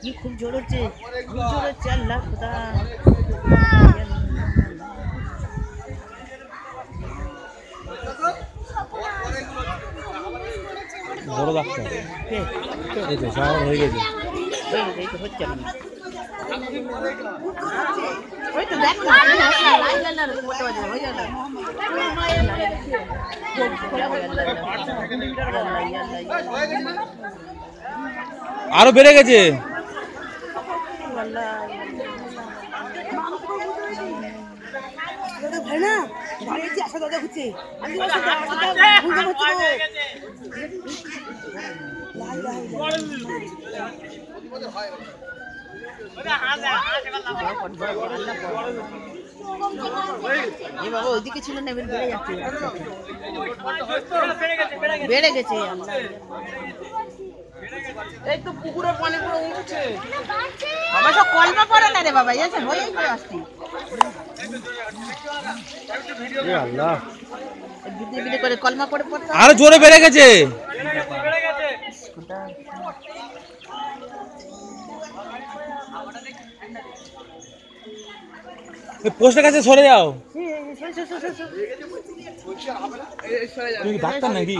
কি খুব জোর হচ্ছে, খুব জোর হচ্ছে। আল্লাহ খোদা, বড় ডাক্তার এই তো শহর হয়ে গেছে। হচ্ছে না, ওই তো দেখ না, আরো বেড়ে গেছে। ভাই না ভাইছি আসা দাদা হচ্ছে বাবা ওইদিকে ছিল না, বেড়ে যাচ্ছে, বেড়ে গেছে। এই তো পুকুরের পানি পুরো উঠছে বাবা, সব কলমা পড়ে না রে বাবা, জানেন হয়েই করে আসছি। আল্লাহ, করে কলমা পড়ে পড়তে আরো জোরে বেড়ে গেছে। পোস্টের কাছে সরে যাও। তুমি ডাক্তার নাকি?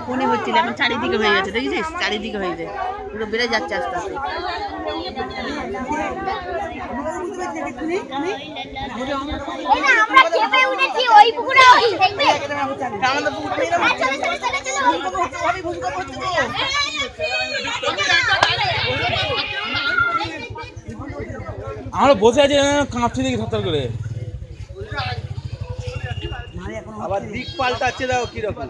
কোনে হচ্ছিল, এখন চারিদিকে হয়ে গেছে, দেখেছিস চারিদিকে হয়ে যায়, পুরো বেড়ে যাচ্ছে আস্তে আস্তে। আমরা বসে আছি, কাঁপছি দেখি থরথর করে। আবার দিক পাল্টাচ্ছে, দাও কিরকম।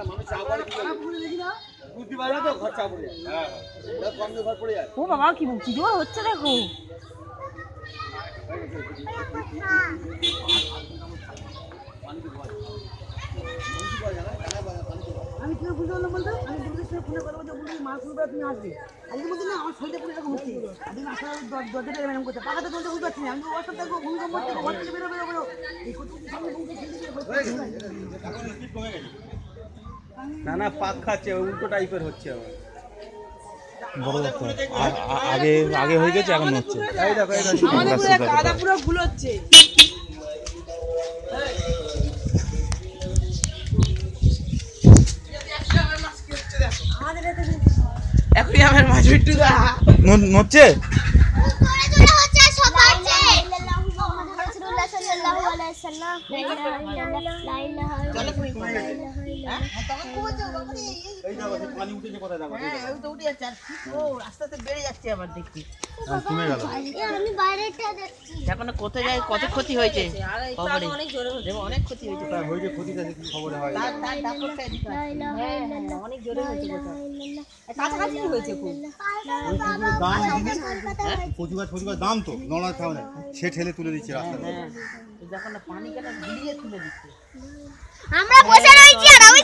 ও বাবা কি বলছি, জোর হচ্ছে দেখো। আমি কি বুঝতে পারলাম বলতো, আমি ফোনে কথা বলতে বলি মাছ উঠবে, তুমি আসবে। আজকে বলছি না আমার শরীরে পুরো এরকম হচ্ছে, আমি আসলে দরজাটা এরকম করছে, পাখাটা চলতে বুঝতে পারছি না, আমি ওয়াশরুম থাকবো, ভূমিকম্প হচ্ছে, ঘর থেকে বেরো বেরো বেরো। না না, পাক খাচ্ছে, উল্টো টাইপের হচ্ছে আবার। বড় ডাক্তার আগে আগে হয়ে গেছে, এখন হচ্ছে। এই দেখো, এই দেখো, আমাদের পুরো কাদা পুরো গুলোচ্ছে। এখনই আমার মাছ বিট্টু দা নড়ছে। আস্তে আস্তে বেড়ে যাচ্ছে আবার দেখছি। এখন কোথায় যায়, কত ক্ষতি হয়েছে, অনেক ক্ষতি হয়েছে, অনেক জোরে হয়েছে, কাছাকাছি হয়েছে খুব। প্রচুর দাম তো নড়া খাওয়া, সে ঠেলে তুলে দিচ্ছে রাস্তা। যখন পানি কেন ঘুরিয়ে তুলে দিচ্ছে। আমরা বসে রয়েছি আর আমি